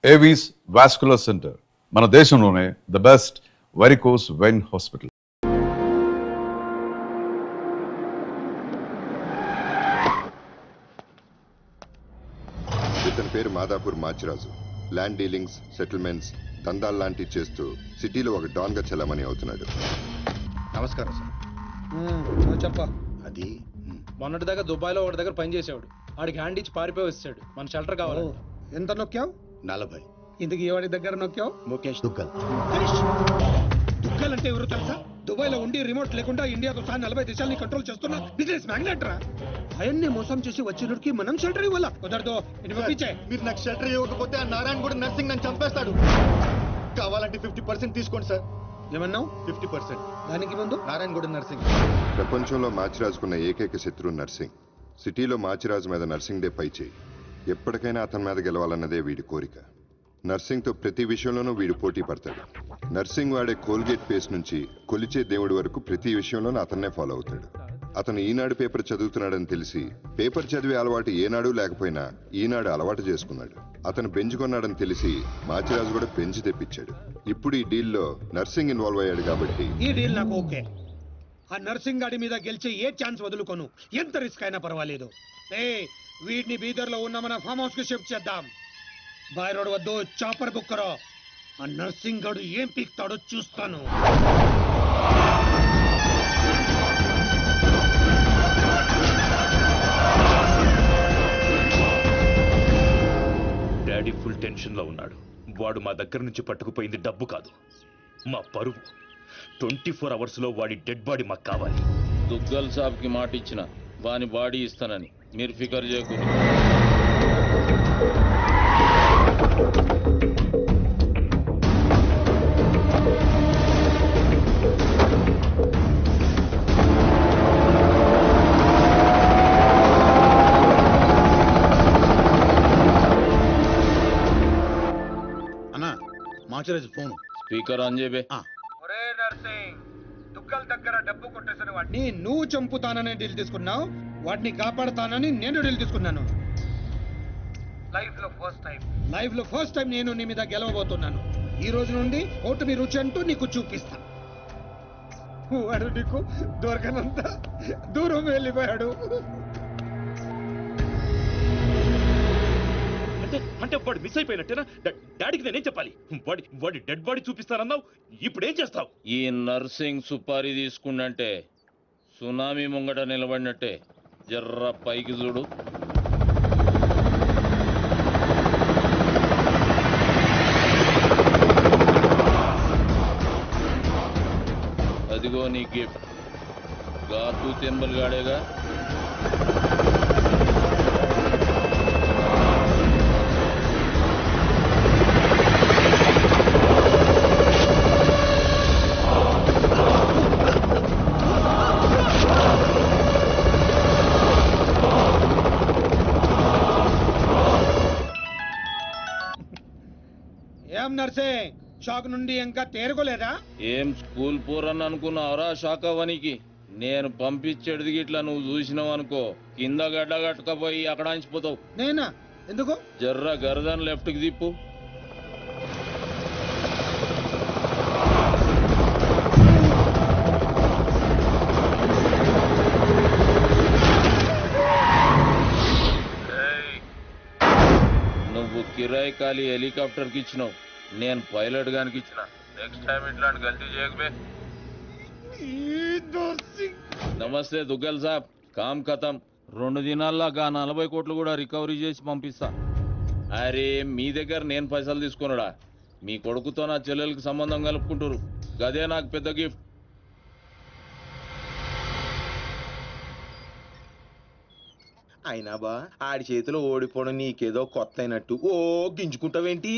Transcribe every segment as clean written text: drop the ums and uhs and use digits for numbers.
Avis vascular centre మన దేశంలోనే the best varicose vein hospital. ఇతని పేరు Madhapur Machiraju. Land dealings, settlements, దందాలు లాంటివి చేస్తూ సిటీలో ఒక డాన్ గా చలామణి అవుతున్నాడు. నమస్కారం సార్. చెప్ప అది మొన్నటి దాకా దుబాయ్లో ఒకటి దగ్గర పని చేసేవాడు. ఆడికి హ్యాండ్ ఇచ్చి పారిపోయి వచ్చాడు. మన షెల్టర్ కావాలి. ఎంత నొక్కావు? 40. ఇందుకు ఎవరి దగ్గర నొక్కావు? ముఖేష్ దుగ్గల్. దుగ్గల్ అంటే ఎవరు తెలుసా? దుబాయ్ లో ఉండి రిమోట్ లేకుండా ఇండియాతో సహా 40 దేశాలని కంట్రోల్ చేస్తున్నా బిజినెస్ మ్యాగ్నెట్ రా. ఆయన్ని మోసం చేసి వచ్చినడికి మనం షెల్టర్ ఇవ్వాలా? కుదరదు. మీరు నాకు షెల్టర్ ఇవ్వకపోతే ఆ నారాయణ కూడా నర్సింగ్ నన్ను చంపేస్తాడు. కావాలంటే 50% తీసుకోండి సార్. ఏమన్నావు? 50%. దానికి ముందు నారాయణ కూడా నర్సింగ్. ప్రపంచంలో మాచిరాజుకున్న ఏకైక శత్రువు నర్సింగ్. సిటీలో మాచిరాజు మీద నర్సింగ్ డే పై చేయి. ఎప్పటికైనా అతని మీద గెలవాలన్నదే వీడి కోరిక. నర్సింగ్తో ప్రతి విషయంలోనూ వీడు పోటీ పడతాడు. నర్సింగ్ వాడే కోల్గేట్ పేస్ట్ నుంచి కొలిచే దేవుడి వరకు ప్రతి విషయంలోనూ అతన్నే ఫాలో అవుతాడు. అతను ఈనాడు పేపర్ చదువుతున్నాడని తెలిసి పేపర్ చదివే అలవాటు ఏనాడు లేకపోయినా ఈనాడు అలవాటు చేసుకున్నాడు. అతను బెంచ్ కొన్నాడని తెలిసి మాచిరాజు కూడా బెంచ్ తెప్పించాడు. ఇప్పుడు ఈ డీల్లో నర్సింగ్ ఇన్వాల్వ్ అయ్యాడు కాబట్టి ఈ డీల్ నాకు ఓకే. ఆ నర్సింగ్ గాడి మీద గెలిచే ఏ ఛాన్స్ వదులుకోను. ఎంత రిస్క్ అయినా పర్వాలేదు. వీడిని బీదర్ లో ఉన్న మన ఫామ్ హౌస్ కి షిఫ్ట్ చేద్దాం. బాయ్ రోడ్ వద్దు, చాపర్ బుక్ కరో. ఆ నర్సింగ్ గాడు ఏం పీక్తాడో చూస్తాను. డాడీ ఫుల్ టెన్షన్ లో ఉన్నాడు. వాడు మా దగ్గర నుంచి పట్టుకుపోయింది డబ్బు కాదు, మా పరువు. 24 hours లో వాడి డెడ్ బాడీ మాకు కావాలి. దుగ్గల్ సాబ్ కి మాట ఇచ్చిన వాని బాడీ ఇస్తానని మీరు ఫికర్ చేయకూడదు. అన్నా మాచిరాజు ఫోన్. స్పీకర్ ఆన్ చేయబే. దుగ్గల్ దగ్గర డబ్బు కొట్టేసిన వాడిని నువ్వు చంపుతానని డీల్ తీసుకున్నావు. వాడిని కాపాడుతానని నేను డీల్ తీసుకున్నాను. లైఫ్ లో ఫస్ట్ టైం నేను నీ మీద గెలవబోతున్నాను. ఈ రోజు నుండి ఓటమి రుచి అంటూ నీకు చూపిస్తా. వాడు నీకు దొరకనంత దూరం వెళ్ళిపోయాడు. అంటే వాడు మిస్ అయిపోయినట్టేనా? డాడీకి నేనేం చెప్పాలి? వాడి డెడ్ బాడీ చూపిస్తానన్నావు, ఇప్పుడేం చేస్తావు? ఈ నర్సింగ్ సుపారీ తీసుకుండంటే సునామీ ముంగట నిలబడినట్టే. జర్ర పైకి చూడు. అదిగో నీ గిఫ్ట్. గాతు తెంబల్ గాడేగా. ఏం నర్సింగ్, షాక్ నుండి ఇంకా తేరుకోలేదా? ఏం స్కూల్ పోరని అనుకున్నావురా శాఖవనికి? నేను పంపించేది గిట్లా నువ్వు చూసినావు అనుకో, కింద గడ్డ కట్టుకపోయి అక్కడ అంచిపోతావు. నేనా? ఎందుకు? జర్ర గరదన్ లెఫ్ట్ కి తిప్పు. నువ్వు కిరాయి ఖాళీ హెలికాప్టర్ కి ఇచ్చినావు, నేను పైలట్ గానికి ఇచ్చిన. నెక్స్ట్ టైం ఇట్లాంటి గల్తీ చేయకబే. నమస్తే దుగ్గల్ సాబ్. కామ్ ఖతం. 2 దినాల్లో 40 కోట్లు కూడా రికవరీ చేసి పంపిస్తా. అరే మీ దగ్గర నేను పైసలు తీసుకున్నాడా? మీ కొడుకుతో నా చెల్లెలకి సంబంధం కలుపుకుంటారు. గదే నాకు పెద్ద గిఫ్ట్. అయినా బా ఆడి చేతిలో ఓడిపోవడం నీకేదో కొత్త అయినట్టు ఓ గింజుకుంటావేంటి?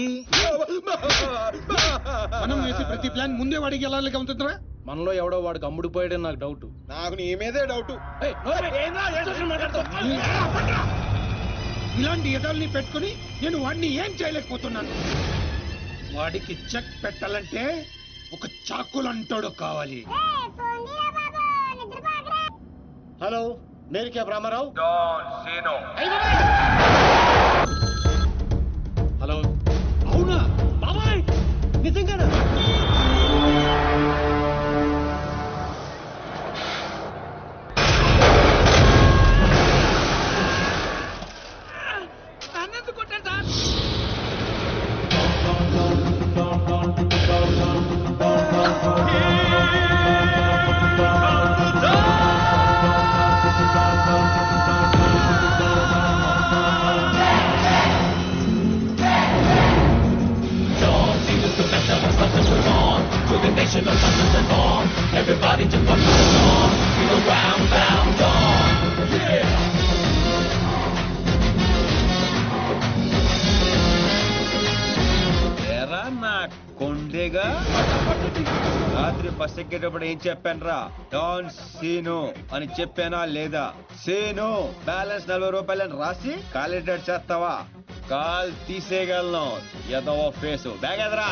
మనం వేసే ప్రతి ప్లాన్ ముందే వాడికి ఎలా ఉంటుందిరా? మనలో ఎవడో వాడికి అమ్ముడిపోయాడని నాకు డౌట్. నాకు నీ మీదే డౌట్. ఇలాంటి ఎదల్ని పెట్టుకుని నేను వాడిని ఏం చేయలేకపోతున్నాను. వాడికి చెక్ పెట్టాలంటే ఒక చాకులంటాడు కావాలి. హలో, నేను క్యాబ్ రామారావు. హలో, ఎరా నా కొండేగా రాత్రి బస్ ఎక్కేటప్పుడు ఏం చెప్పాను రా? డాన్ సీను అని చెప్పానా లేదా? సీను బ్యాలెన్స్ 40 రూపాయలని రాసి కాలిడేట్ చేస్తావా? కాల్ తీసేయగలను. ఎదవో ఫేసు బ్యాగ్ ఎదరా.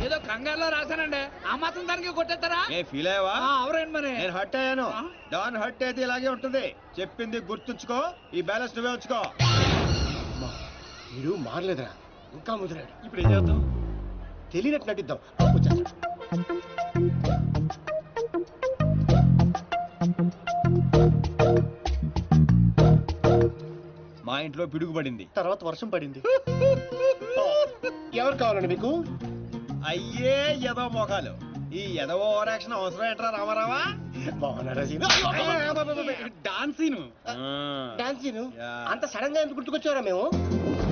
ఏదో కంగారులో రాశానండి, ఆ మాత్రం దానికి కొట్టేస్తారా? ఏ ఫీల్ అయ్యావా? అవరేంటి మరి? నేను హర్ట్ అయ్యాను. డాన్ హర్ట్ అయితే ఇలాగే ఉంటుంది. చెప్పింది గుర్తుంచుకో. ఈ బ్యాలెన్స్ నువ్వే ఉంచుకో. వీడు మారలేదురా, ఇంకా ముదిరాడు. ఇప్పుడు ఏం చేద్దాం? తెలియనట్టు నటిద్దాం. వచ్చేస్తాడు. మా ఇంట్లో పిడుగుపడింది. తర్వాత వర్షం పడింది. ఎవరు కావాలండి మీకు? అయ్యే ఎదవ మొఖాలు. ఈ ఎదవ ఓవర్ యాక్షన్ అవసరం ఏంట్రా రామారావా? బాగున్నారా సీను? డాన్సీను డాన్సీను యా. అంత సడన్ గా ఎందుకు గుర్తుకొచ్చారా మేము?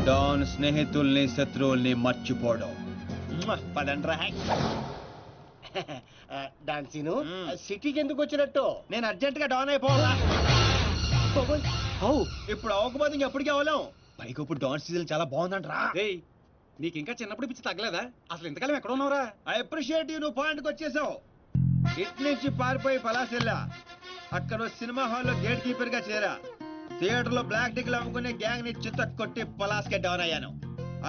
డాన్ స్నేహితుల్ని శత్రువుల్ని మర్చిపోవడం. పదండ్రా. డాన్సీను మ్మ్. సిటీకి ఎందుకు వచ్చినట్టు? నేను అర్జెంట్ గా డాన్ అయిపోవాలా? ఇప్పుడు అవ్వకపోతే ఇంకెప్పటికీ అవ్వలేం. పైకి ఇప్పుడు డాన్ సీజన్ చాలా బాగుందంట్రా. నీకు ఇంకా చిన్నప్పుడు పిచ్చి తగ్గలేదా? అసలు ఇంతకాలం ఎక్కడ ఉన్నావురా? ఐ అప్రిషియేట్ నువ్వు పాయింట్కి వచ్చేసావు. ఇట్ నుంచి పారిపోయి పలాసెల్లా. అక్కడ సినిమా హాల్లో గేట్ కీపర్ గా చేరా. థియేటర్ లో బ్లాక్ టికెట్లు అమ్ముకునే గ్యాంగ్ ని చిత్త కొట్టి పలాస్కే డౌన్ అయ్యాను.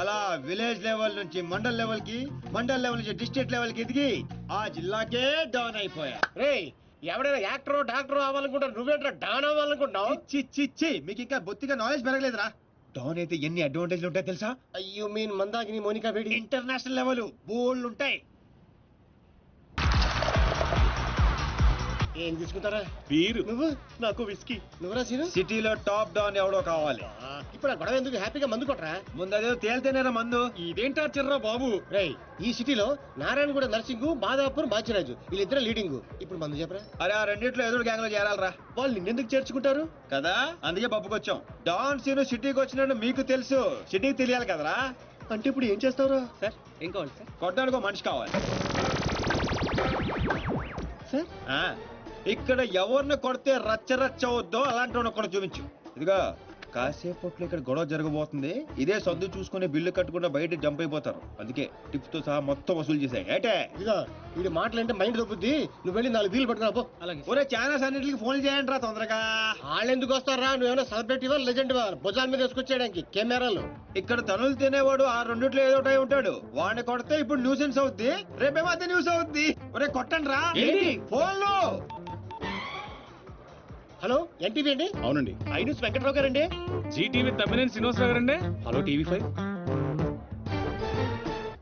అలా విలేజ్ లెవెల్ నుంచి మండల్ లెవెల్ కి, మండల్ లెవెల్ నుంచి డిస్ట్రిక్ట్ లెవెల్ కి ఎదిగి ఆ జిల్లాకే డౌన్ అయిపోయా. రేయ్, ఎవడైనా యాక్టర్ డాక్టర్ అవ్వాలనుకుంటారు, నువ్వేంట్రా డాన్ అవ్వాలనుకుంటున్నావు? చి మీకు ఇంకా బొత్తిగా నాలెడ్జ్ పెరగలేదురా. డౌన్ అయితే ఎన్ని అడ్వాంటేజ్లు ఉంటాయి తెలుసా? You mean Mandakini Monica Bedi? International level bold ఉంటాయి. ఏం తీసుకుంటారా? వీరు నువ్వు? నాకు విస్కీ. నువ్వురా సీను? సిటీలో టాప్ డౌన్ ఎవడో కావాలి. ఇప్పుడు ఆ గొడవ ఎందుకు? హ్యాపీగా మందు కొట్టరా. ముందు అదే తేలితేనేరా మందు. ఇదేంటా చిర్రా బాబు? రేయ్, ఈ సిటీలో నారాయణగూడ నర్సింగ్, బాదాపూర్, బాచిరాజు వీళ్ళిద్దరు లీడింగ్. ఇప్పుడు మందు చెప్పరా. అరే ఆ రెండిట్లో ఎదురు గ్యాంగ్ లో చేరాలరా వాళ్ళు నిన్నెందుకు చేర్చుకుంటారు కదా. అందుకే పప్పుకొచ్చాం. డాన్ సీను సిటీకి వచ్చినట్టు మీకు తెలుసు, సిటీకి తెలియాలి కదరా. అంటే ఇప్పుడు ఏం చేస్తావురా? సార్ ఏం కావాలి సార్? కొట్టడానికి ఒక మనిషి కావాలి. సార్ ఆ, ఇక్కడ ఎవరిని కొడితే రచ్చ రచ్చ అవుద్దో అలాంటి వాడిని ఒకటి చూపించు. ఇదిగా కాసేపట్లో ఇక్కడ గొడవ జరగబోతుంది. ఇదే సొంత చూసుకుని బిల్లు కట్టకుండా బయట జంప్ అయిపోతారు. అందుకే టిప్స్ తో సహా మొత్తం వసూలు చేశాయి. ఏటే ఇదిగో వీడి మాటలంటే మైండ్ దొబ్బుద్ది. నువ్వు వెళ్ళి 4 వీలు పట్టుకురా పో. అలాగే ఒరే ఛానల్స్ అన్నిటికి ఫోన్ చేయండి రా తొందరగా. వాళ్ళు ఎందుకు వస్తారా? నువ్వేమైనా సెలబ్రిటీవా, లెజెండ్వా? భుజాల మీద వేసుకొచ్చేయడానికి కెమెరాలు. ఇక్కడ తనులు తినేవాడు ఆ రెండిట్లో ఏదో ఒకటి అయి ఉంటాడు. వాడిని కొడితే ఇప్పుడు న్యూసెన్స్ అవుద్ది, రేపేమో అదే న్యూస్ అవుద్ది. ఒరే కొట్టండి రా ఫోన్లు. హలో, ఎన్టీవీ అండి? అవునండి. ఐ న్యూస్ వెంకట్రావు గారండి? జీటీవీ తమ్మినేని శ్రీనివాసరావు గారండి. Hello TV5.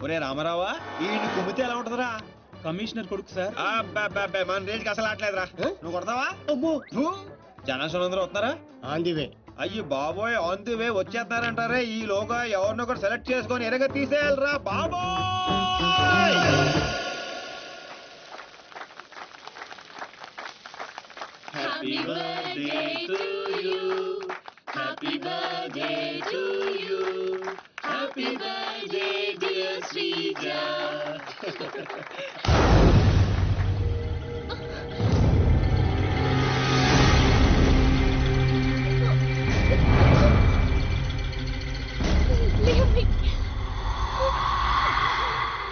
ఒరే రామారావా, ఈ కుమ్మితే ఎలా ఉంటదిరా? కమిషనర్ కొడుకు సార్. అబ్బబ్బబ్బే, మన రేంజ్కి అసలు ఆటలేదురా. నువ్వు కొడతావా? అమ్మో, జనాలు అందరూ వస్తున్నారా? On the way. అయ్యి బాబోయ్, ఆన్ ది వే వచ్చేస్తారంటారే. ఈ లోగా ఎవరినో ఒకటి సెలెక్ట్ చేసుకొని ఎరగ తీసేయాలరా బాబోయ్. Happy birthday to you. Happy birthday to you. Happy birthday, dear Srija.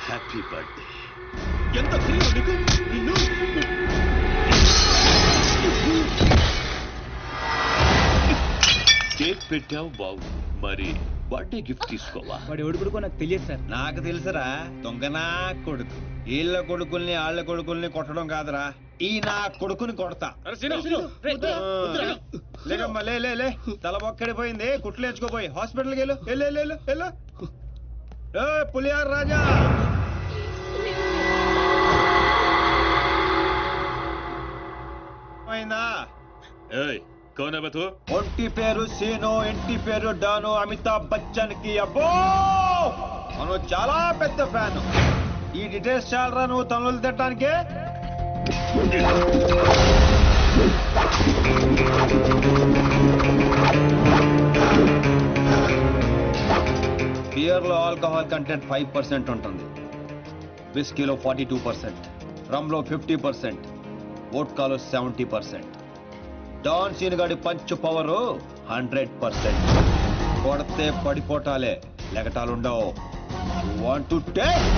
Happy birthday. ఎంత ధైర్యం నీకు? నిన్ను కేక్ పెట్టావు బావు, మరి బర్త్డే గిఫ్ట్ తీసుకోవా? వాడు ఎవడు కొడుకో నాకు తెలియదు సార్. నాకు తెలుసురా, దొంగనా కొడుకు. వీళ్ళ కొడుకుల్ని వాళ్ళ కొడుకుల్ని కొట్టడం కాదురా, ఈ నా కొడుకుని కొడతా. లేకమ్మా లే లే లే, తల బొక్కడిపోయింది. కుట్లు వేసుకోపోయి హాస్పిటల్కి వెళ్ళు. వెళ్ళు వెళ్ళు. పులియార్ రాజా, పోయిందా? ఏయ్, కౌన్ హై బే తూ? ఒంటి పేరు సీను, ఇంటి పేరు డాను. అమితాబ్ బచ్చన్ కి అబ్బో మనం చాలా పెద్ద ఫ్యాన్. ఈ డీటెయిల్స్ చాలరా నువ్వు తనులు తిట్టడానికి? బియర్ లో ఆల్కహాల్ కంటెంట్ 5% ఉంటుంది. విస్కీలో 42%, రమ్లో 50%, వోడ్కాలో 70%. డాన్ సీన్ గాడి పంచ్ పవర్ 100%. కొడితే పడిపోటాలే, లెగటాలుండవు. Want to take?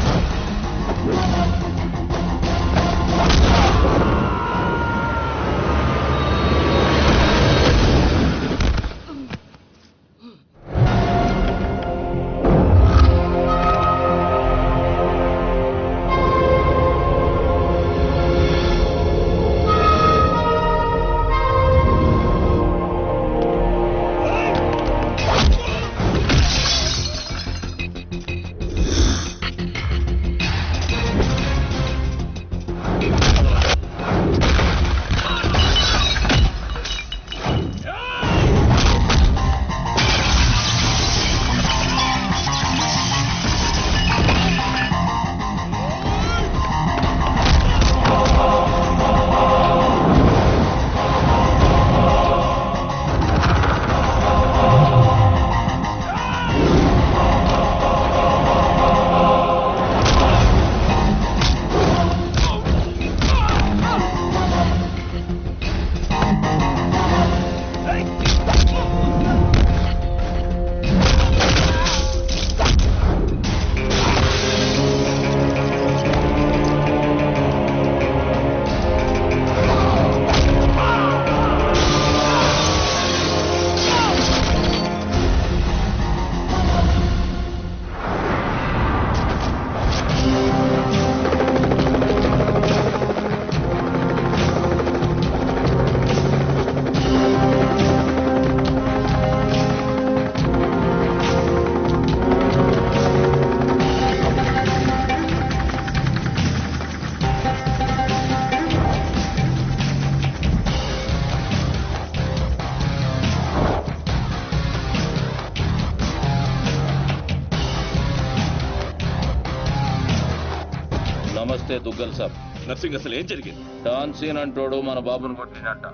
నమస్తే దుగ్గల్ సాబ్. నర్సింగ్ అసలు ఏం జరిగింది? డాన్ సీన్ అంటోడు మన బాబుని కొట్టినట్ట.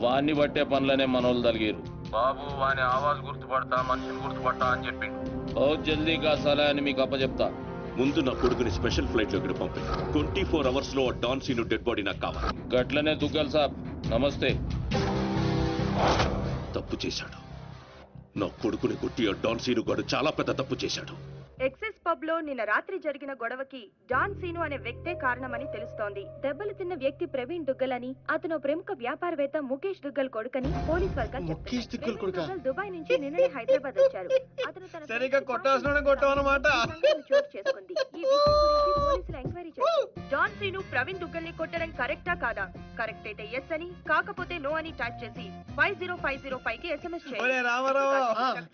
వాణ్ణి బట్టే పనులనే మనోళ్ళు తలిగారు. బాబు వాని ఆవాజ్ గుర్తుపడతా, మనిషిని గుర్తుపడతా అని చెప్పిండు. ఓ జల్దీ కాసాలా అని మీకు అప్పచెప్తా. ముందు నా కొడుకుని స్పెషల్ ఫ్లైట్ లో ఇక్కడ పంపండి. 24 hours లో డాన్ సీను డెడ్ బాడీ నాకు కావాలి. గట్లనే దుగ్గల్ సాబ్. నమస్తే. తప్పు చేశాడు. నా కొడుకుని కొట్టి ఆ డాన్ సీను గాడు చాలా పెద్ద తప్పు చేశాడు. ఎక్సెస్ పబ్ లో నిన్న రాత్రి జరిగిన గొడవకి డాన్ సీను అనే వ్యక్తే కారణమని తెలుస్తోంది. దెబ్బలు తిన్న వ్యక్తి ప్రవీణ్ దుగ్గల్ అని, అతను ప్రముఖ వ్యాపారవేత్త ముఖేష్ దుగ్గల్ కొడుకని పోలీస్ వర్గాలు చెప్తున్నారు. దుబాయ్ నుంచి నిన్ననే హైదరాబాద్ వచ్చారు. అతను తన సరిగ్గా కొట్టాల్సిన కొట్టావన్నమాట. చోటు చేసుకుంది. ఈ విషయం గురించి పోలీసులు ఎంక్వైరీ చేశారు. డాన్ సీను ప్రవీణ్ దుగ్గల్ ని కొట్టడం కరెక్టా కాదా? కరెక్ట్ అయితే ఎస్ అని, కాకపోతే నో అని టైప్ చేసి 50505 కి ఎస్ఎంఎస్ చేయండి. రామారావు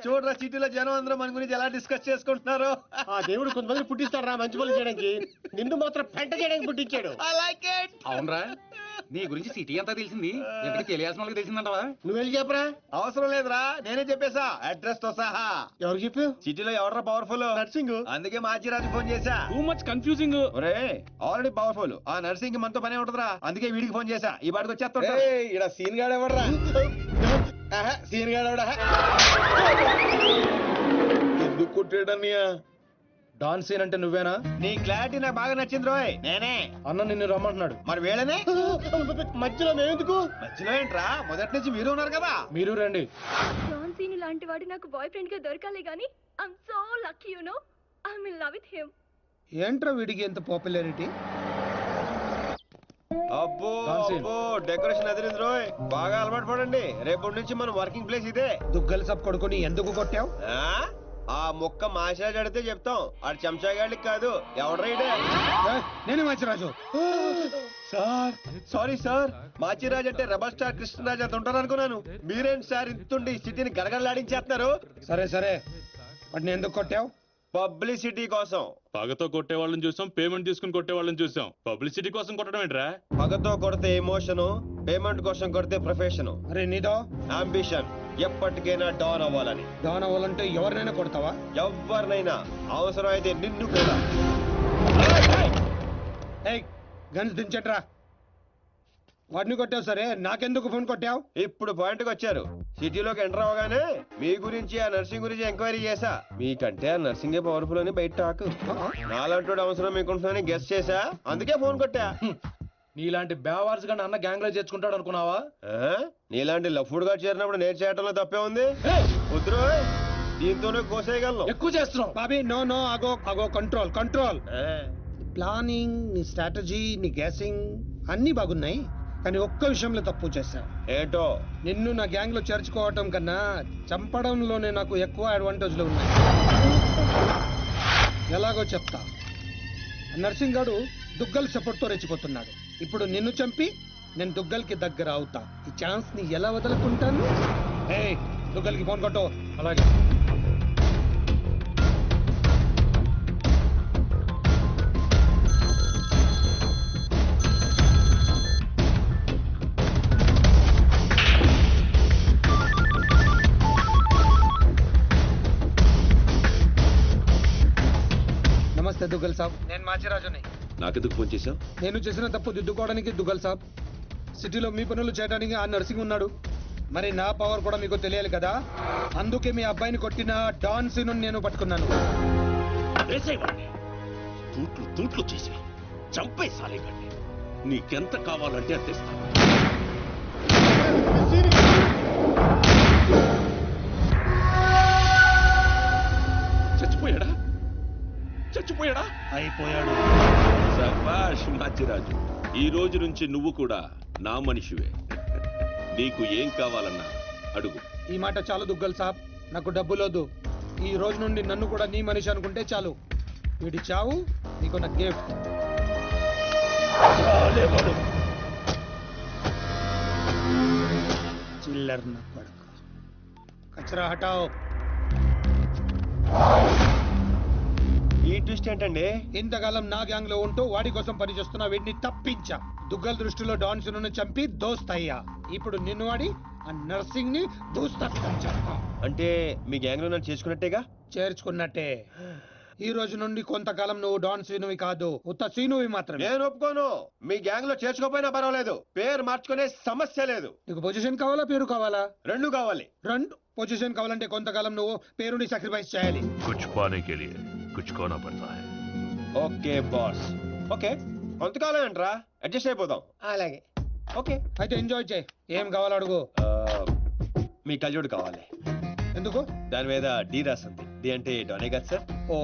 చూడరా, సిటీలో జనం అందరూ మన గురించి ఎలా డిస్కస్ చేసుకుంటున్నారు. ఆ దేవుడు కొంతమంది పుట్టిస్తాడు రా మంచి పనులు చేయడానికి, నిన్ను మాత్రం పెంట చేయడానికి పుట్టించాడు. అవునరా, నీ గురించి సిటీ అంతా తెలిసింది. ఎందుకు తెలియాల్సిన వాళ్ళకి తెలిసిందంటవా? నువ్వు వెళ్ళి చెప్పరా. అవసరం లేదురా, నేనే చెప్పేశా అడ్రస్ తో సహా. ఎవరు చెప్పు? సిటీలో ఎవడరా పవర్ఫుల్? నర్సింగ్. అందుకే మాచిరాజు ఫోన్ చేశా. Too much confusing. ఒరే ఆల్రెడీ పవర్ఫుల్, ఆ నర్సింగ్ మనతో పనే ఉంటదిరా. అందుకే వీడికి ఫోన్ చేశా. ఈ బాడికి వచ్చేస్తా. ఇక్కడ సీన్ గాడు ఎవడరా? సీన్ గాడు ఎవడా? ఎందుకు కొట్టాడన్నయ్యా? డాన్ సీన్ అంటే నువ్వేనా? నీ క్లారిటీ నాకు బాగా నచ్చింది రోయ్. నేనే. అన్న నిన్ను రమ్మంటున్నాడు. మరి వేళనే మధ్యలో మేమెందుకు? మధ్యలో ఏంట్రా, మొదటి నుంచి మీరు ఉన్నారు కదా. మీరు రండి. డాన్ సీను లాంటి వాడు నాకు బాయ్ ఫ్రెండ్ గా దొరకాలి గానీ I'm so lucky, you know. I'm in love with him. ఏంట్రా వీడికి ఎంత పాపులారిటీ? అబ్బో అబ్బో, డెకరేషన్ అదిరింది రోయ్. బాగా అలవాటు పడండి. రేపటి నుంచి మన వర్కింగ్ ప్లేస్ ఇదే. దుగ్గల్ సబ్ కొడుకుని ఎందుకు కొట్టావు? ఆ మొక్క మాసిరాజు అడిగితే చెప్తాం. ఆడు చెంచాగాడికి కాదు. ఎవడ్రైడే? నేనే Machiraju. Sir sorry sir, Machiraj అంటే రెబల్ స్టార్ కృష్ణరాజ్ అంత ఉంటారు అనుకున్నాను. మీరేంటి సార్ ఇంతుండి సిటీని గడగడలాడించేస్తున్నారు? సరే సరే, వాడిని ఎందుకు కొట్టావు? పబ్లిసిటీ కోసం. పగతో కొట్టే వాళ్ళని చూసాం, పేమెంట్ తీసుకుని కొట్టే వాళ్ళని చూసాం. పబ్లిసిటీ కోసం కొట్టడం ఏంట్రా? పగతో కొడితే ఎమోషను, పేమెంట్ కోసం కొడితే ప్రొఫెషన్. అరే నీదో అంబిషన్ ఎప్పటికైనా డాన్ అవ్వాలని. డాన్ అవ్వాలంటే ఎవరినైనా కొడతావా? ఎవరినైనా, అవసరం అయితే నిన్ను కూడా. ఏయ్ గన్స్ దించట్రా. వాడిని కొట్టావు సరే, నాకెందుకు ఫోన్ కొట్టావు? ఇప్పుడు పాయింట్కి వచ్చారు. సిటీలోకి ఎంటర్ అవగానే మీ గురించి ఆ నర్సింగ్ గురించి ఎంక్వైరీ చేశా. మీకంటే ఆ నర్సింగే పవర్ఫుల్ అని బయట టాక్. నాలంటోడు అవసరం మీకుంటున్నాని గెస్ చేశా, అందుకే ఫోన్ కొట్టా. నీలాంటి బేవార్స్ గా అన్న గ్యాంగ్ లో చేర్చుకుంటాడు అనుకున్నావా? నీలాంటి లఫ్డ్ గా చేరినప్పుడు నేను చేయటంలో తప్పే ఉంది. వద్దు, దీంతోనే కోసేయగలను. ఎక్కువ చేస్తున్నావు బాబీ. నో నో, అగో అగో, కంట్రోల్ కంట్రోల్. ప్లానింగ్, నీ స్ట్రాటజీ, నీ గ్యాసింగ్ అన్ని బాగున్నాయి, కానీ ఒక్క విషయంలో తప్పు చేశావు. ఏంటో? నిన్ను నా గ్యాంగ్ లో చేర్చుకోవటం కన్నా చంపడంలోనే నాకు ఎక్కువ అడ్వాంటేజ్లు ఉన్నాయి. ఎలాగో చెప్తా. నర్సింగ్ గాడు దుగ్గల్ సపోర్ట్ తో రెచ్చిపోతున్నాడు. ఇప్పుడు నిన్ను చంపి నేను దుగ్గల్ కి దగ్గర అవుతా. ఈ ఛాన్స్ ని ఎలా వదులుకుంటాను? ఏయ్, దుగ్గల్ కి ఫోన్ కొట్టు. అలాగే. నమస్తే దుగ్గల్ సాబ్, నేను మాచిరాజుని. నాకెందుకు ఫోన్ చేశావు? నేను చేసిన తప్పు దిద్దుకోవడానికి దుగ్గల్ సాబ్, సిటీలో మీ పనులు చేయడానికి ఆ నర్సింగ్ ఉన్నాడు. మరి నా పవర్ కూడా మీకు తెలియాలి కదా, అందుకే మీ అబ్బాయిని కొట్టిన డాన్ సీను నేను పట్టుకున్నాను. వేసేవాడిని తూట్లు తూట్లు చేసి చంపేసాలేవాడిని. నీకెంత కావాలంటే అంతేస్తాను. చచ్చిపోయాడా? చచ్చిపోయాడా? అయిపోయాడు. శభాష్ మాచిరాజు, ఈ రోజు నుంచి నువ్వు కూడా నా మనిషివే. నీకు ఏం కావాలన్నా అడుగు. ఈ మాట చాలు దుగ్గల్ సాబ్, నాకు డబ్బులోదు. ఈ రోజు నుండి నన్ను కూడా నీ మనిషి అనుకుంటే చాలు. వీడి చావు నీకు నా గిఫ్ట్. చిల్లర్ నా కొడుకు. కచరా హటాओ. ఈ ట్విస్ట్ ఏంటండి? ఇంతకాలం నా గ్యాంగ్ లో ఉంటూ వాడి కోసం పనిచేస్తున్న వీడిని తప్పించా. దుగ్గల్ దృష్టిలో డాన్ సిను చంపి దోస్త్ అయ్యా. ఇప్పుడు నిన్ను వాడి ఆ నర్సింగ్ ని దూస్తకం చేస్తా. అంటే మీ గ్యాంగ్ లో నన్ను చేసుకున్నట్టేగా? చేర్చుకున్నట్టే. ఈ రోజు నుండి కొంతకాలం నువ్వు డాన్ సీనువి కాదు, ఉత్త సీనువి మాత్రమే. నేను ఒప్పుకోను. మీ గ్యాంగ్ లో చేర్చుకోపోయినా పర్వాలేదు, పేరు మార్చుకునే సమస్య లేదు. నీకు పొజిషన్ కావాలా, పేరు కావాలా? రెండు కావాలి. రెండు. పొజిషన్ కావాలంటే కొంతకాలం నువ్వు పేరుని సాక్రిఫైస్ చేయాలి. కుచ్ పానే కే లియే కుచ్ కోనా పడతా హై. Okay boss. ఓకే, కొంతకాలం ఏంట్రా, అడ్జస్ట్ అయిపోదాం. అలాగే. ఓకే, అయితే ఎంజాయ్ చేయి. ఏం కావాలో అడుగు. మీ కళ్ళజోడు కావాలి. ఎందుకు? దాని మీద డి రాసింది. డి అంటే డోనే కదా సార్? ఓ,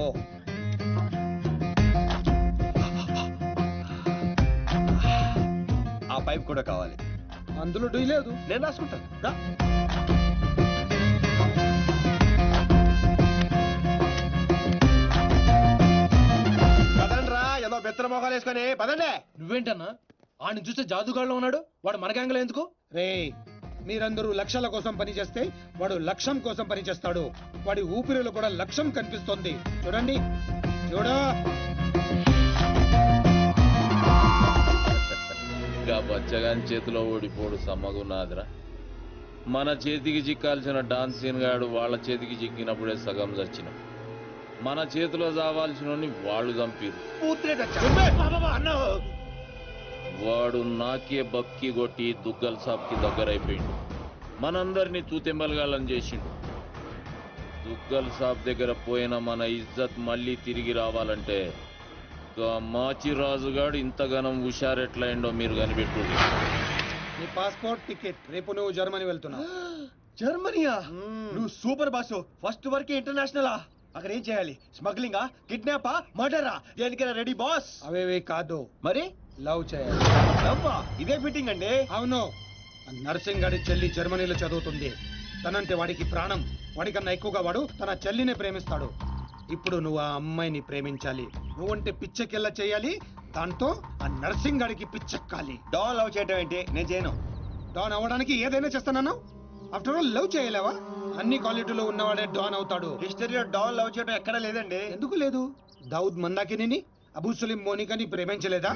ఆ పైప్ కూడా కావాలి. అందులో డీ లేదు. నేను రాసుకుంటాను. రా. పదండ్రా, ఏదో బెత్తర మొఖాలు వేసుకొని పదండి. నువ్వేంటన్నా ఆడిని చూస్తే జాదుగాళ్ళలో ఉన్నాడు, వాడు మన గ్యాంగ్ లో ఎందుకు? రే, మీరందరూ లక్ష్యాల కోసం పనిచేస్తే వాడు లక్ష్యం కోసం పనిచేస్తాడు. వాడి ఊపిరిలో కూడా లక్ష్యం కనిపిస్తోంది. చూడండి, చూడా. ఇంకా బచ్చగాని చేతిలో ఓడిపోడు సమ్మగున్నాదిరా. మన చేతికి చిక్కాల్సిన డాన్సీన్ గాడు వాళ్ళ చేతికి చిక్కినప్పుడే సగం చచ్చినాం. మన చేతిలో చావాల్సిన వాళ్ళు చంపిరు. వాడు నాకే బక్కి కొట్టి దుగ్గల్ సాబ్కి దగ్గరైపోయిండు. మనందరినీ తూతెంబలగాలని చేసిండు. దుగ్గల్ సాబ్ దగ్గర పోయిన మన ఇజ్జత్ మళ్ళీ తిరిగి రావాలంటే మాచిరాజుగాడు ఇంతగానం హుషారెట్లయిండో మీరు కనిపెట్టుర్రి. నీ పాస్పోర్ట్ టికెట్, రేపు నువ్వు జర్మనీ వెళ్తున్నావు. జర్మనీయా? నువ్వు సూపర్ బాసు. ఫస్ట్ వరకే ఇంటర్నేషనలా? అక్కడ ఏం చేయాలి? స్మగ్లింగా, కిడ్నాపా, మర్డరా? దేనికైనా రెడీ బాస్. అవేవే కాదు, మరి లవ్ చేయాలి. లవ్వా? ఇదే ఫిట్టింగ్ అండి. అవును. నర్సింగ్ గారి చెల్లి జర్మనీలో చదువుతుంది. తనంటే వాడికి ప్రాణం. వాడికన్నా ఎక్కువగా వాడు తన చెల్లిని ప్రేమిస్తాడు. ఇప్పుడు నువ్వు ఆ అమ్మాయిని ప్రేమించాలి. నువ్వంటే పిచ్చెకెళ్ళ చేయాలి. దాంతో ఆ నర్సింగ్ గారికి పిచ్చెక్కాలి. డాన్ లవ్ చేయటం ఏంటి? నేను చేయను. డాన్ అవ్వడానికి ఏదైనా చేస్తానన్నా? ఆఫ్టర్ ఆల్ లవ్ చేయలేవా? అన్ని క్వాలిటీలో ఉన్నవాడే డాన్ అవుతాడు. హిస్టరీలో డాన్ లవ్ చేయడం ఎక్కడా లేదండి. ఎందుకు లేదు? దావుద్ మందాకిని, అబూ సలీం మోనికాని ప్రేమించలేదా?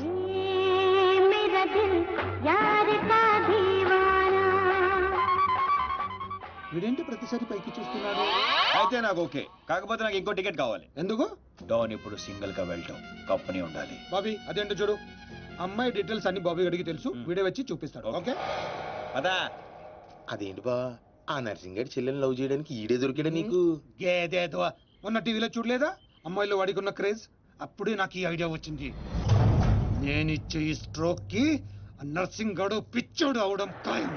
వీడేంటి ప్రతిసారి పైకి చూస్తున్నాడు? అయితే నాకు ఓకే, కాకపోతే నాకు ఇంకో టికెట్ కావాలి. ఎందుకు? డాన్ ఇప్పుడు సింగిల్ గా వెళ్ళటం, కంపెనీ ఉండాలి. బాబీ, అదేంటో చూడు. అమ్మాయి డీటెయిల్స్ అన్ని బాబీ గడికి తెలుసు, వీడియో వచ్చి చూపిస్తాడు. ఓకే పదా అదేంటి బా ఆ నర్సింగ్ గారి చెల్లెని లవ్ చేయడానికి ఈడే దొరికాడా నీకు? గేదేదో మొన్న టీవీలో చూడలేదా అమ్మాయిలో వాడికి ఉన్న క్రేజ్? అప్పుడే నాకు ఈ ఐడియా వచ్చింది. నేను ఇచ్చే ఈ స్ట్రోక్ కి నర్సింగ్ గడు పిచ్చోడు అవడం ఖాయం.